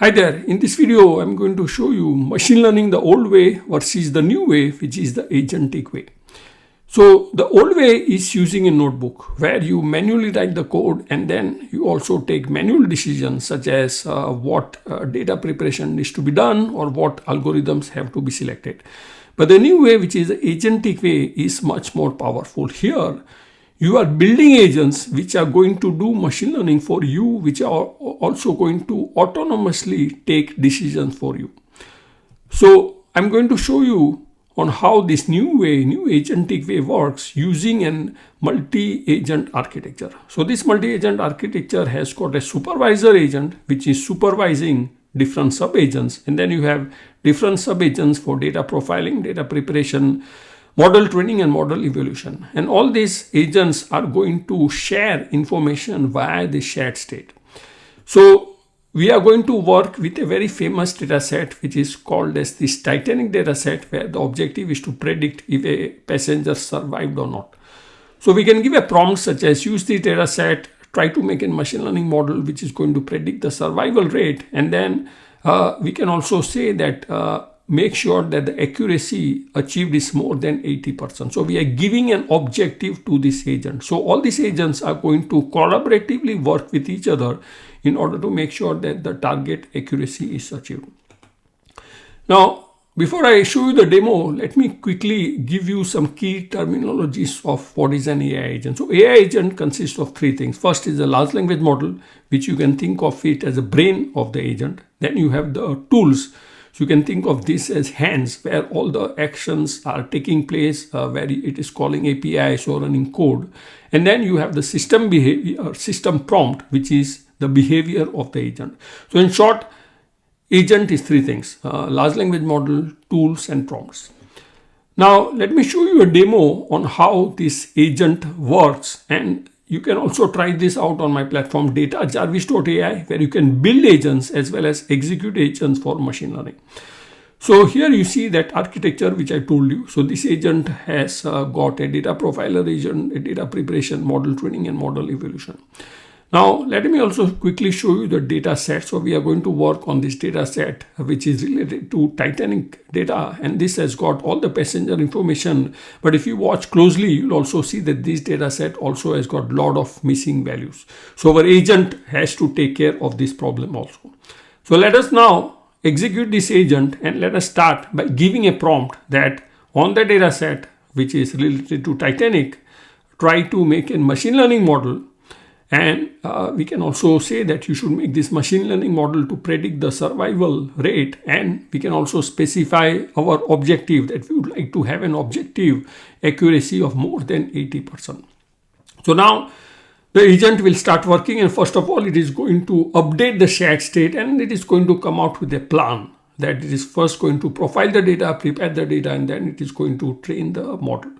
Hi there, in this video I'm going to show you machine learning the old way versus the new way, which is the agentic way. So the old way is using a notebook where you manually write the code and then you also take manual decisions such as what data preparation needs to be done or what algorithms have to be selected. But the new way, which is the agentic way, is much more powerful. Here you are building agents which are going to do machine learning for you, which are also going to autonomously take decisions for you. So I'm going to show you on how this new agentic way works using a multi-agent architecture. So this multi-agent architecture has got a supervisor agent which is supervising different sub-agents, and then you have different sub-agents for data profiling, data preparation, model training and model evaluation. And all these agents are going to share information via the shared state. So we are going to work with a very famous data set which is called as this Titanic data set, where the objective is to predict if a passenger survived or not. So we can give a prompt such as use the data set, try to make a machine learning model which is going to predict the survival rate, and then we can also say that make sure that the accuracy achieved is more than 80%. So we are giving an objective to this agent. So all these agents are going to collaboratively work with each other in order to make sure that the target accuracy is achieved. Now, before I show you the demo, let me quickly give you some key terminologies of what is an AI agent. So AI agent consists of three things. First is a large language model, which you can think of it as a brain of the agent. Then you have the tools. So you can think of this as hands, where all the actions are taking place, where it is calling APIs or running code. And then you have the system behavior, system prompt, which is the behavior of the agent. So in short, agent is three things: large language model, tools, and prompts. Now let me show you a demo on how this agent works, and you can also try this out on my platform datajarvis.ai, where you can build agents as well as execute agents for machine learning. So here you see that architecture which I told you. So this agent has got a data profiler agent, a data preparation, model training, and model evaluation. Now let me also quickly show you the data set. So we are going to work on this data set which is related to Titanic data, and this has got all the passenger information. But if you watch closely, you'll also see that this data set also has got a lot of missing values. So our agent has to take care of this problem also. So let us now execute this agent, and let us start by giving a prompt that on the data set which is related to Titanic, try to make a machine learning model. And we can also say that you should make this machine learning model to predict the survival rate. And we can also specify our objective, that we would like to have an objective accuracy of more than 80%. So now the agent will start working, and first of all, it is going to update the shared state, and it is going to come out with a plan that it is first going to profile the data, prepare the data, and then it is going to train the model.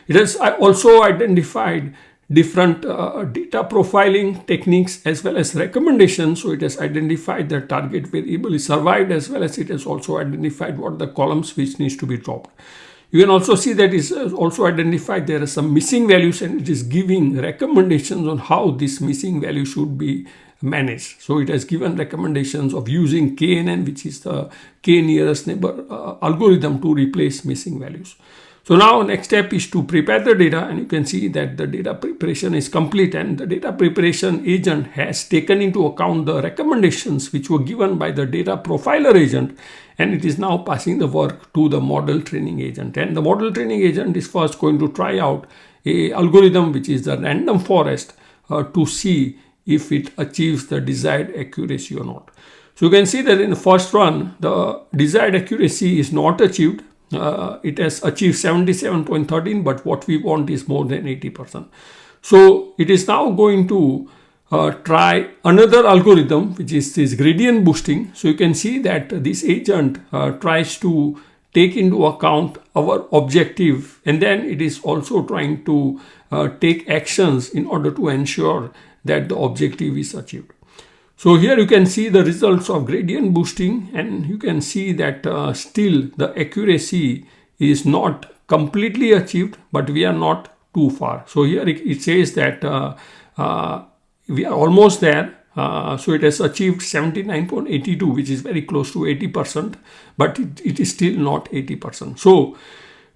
It has also identified different data profiling techniques as well as recommendations. So it has identified the target variable is survived, as well as it has also identified what the columns which needs to be dropped. You can also see that it is also identified there are some missing values, and it is giving recommendations on how this missing value should be managed. So it has given recommendations of using KNN, which is the K nearest neighbor algorithm, to replace missing values. So now next step is to prepare the data, and you can see that the data preparation is complete, and the data preparation agent has taken into account the recommendations which were given by the data profiler agent, and it is now passing the work to the model training agent. And the model training agent is first going to try out a algorithm which is the random forest to see if it achieves the desired accuracy or not. So you can see that in the first run, the desired accuracy is not achieved. It has achieved 77.13, but what we want is more than 80%. So it is now going to try another algorithm, which is this gradient boosting. So you can see that this agent tries to take into account our objective, and then it is also trying to take actions in order to ensure that the objective is achieved. So here you can see the results of gradient boosting, and you can see that still the accuracy is not completely achieved, but we are not too far. So here it says that we are almost there. So it has achieved 79.82, which is very close to 80%, but it is still not 80%. So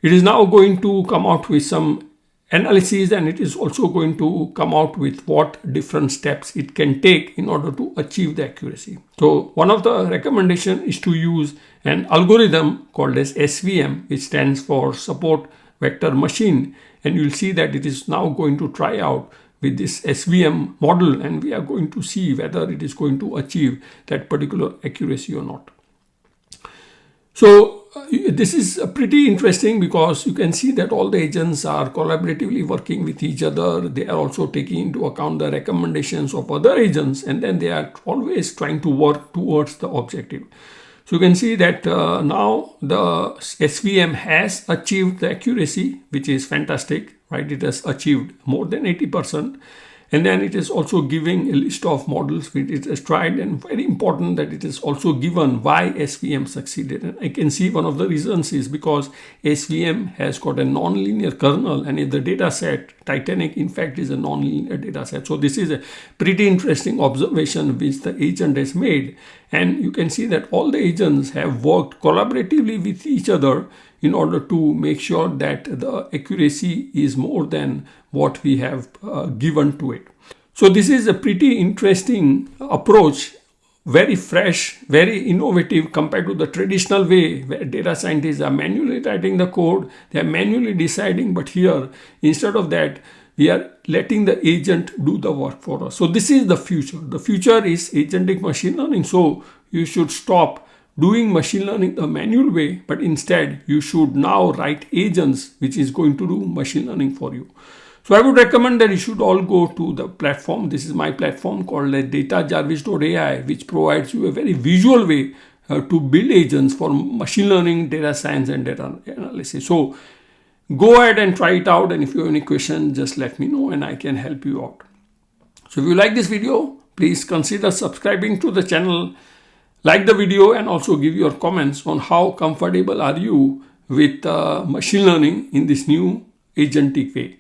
it is now going to come out with some analysis, and it is also going to come out with what different steps it can take in order to achieve the accuracy. So one of the recommendation is to use an algorithm called as SVM, which stands for Support Vector Machine, and you'll see that it is now going to try out with this SVM model, and we are going to see whether it is going to achieve that particular accuracy or not. So this is pretty interesting because you can see that all the agents are collaboratively working with each other. They are also taking into account the recommendations of other agents, and then they are always trying to work towards the objective. So you can see that now the SVM has achieved the accuracy, which is fantastic, right? It has achieved more than 80%. And then it is also giving a list of models which it has tried, and very important that it is also given why SVM succeeded. And I can see one of the reasons is because SVM has got a nonlinear kernel, and in the data set, Titanic in fact is a nonlinear data set. So this is a pretty interesting observation which the agent has made. And you can see that all the agents have worked collaboratively with each other in order to make sure that the accuracy is more than what we have given to it. So this is a pretty interesting approach, very fresh, very innovative compared to the traditional way where data scientists are manually writing the code, they are manually deciding, but here instead of that we are letting the agent do the work for us. So this is the future. The future is agentic machine learning. So you should stop doing machine learning the manual way, but instead you should now write agents which is going to do machine learning for you. So I would recommend that you should all go to the platform. This is my platform called datajarvis.ai, which provides you a very visual way to build agents for machine learning, data science, and data analysis. So go ahead and try it out, and if you have any questions, just let me know and I can help you out. So if you like this video, please consider subscribing to the channel, like the video, and also give your comments on how comfortable are you with machine learning in this new agentic way.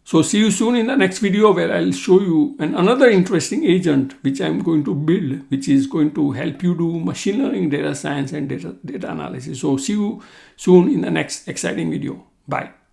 So see you soon in the next video where I'll show you another interesting agent which I'm going to build, which is going to help you do machine learning, data science, and data analysis. So see you soon in the next exciting video. Bye.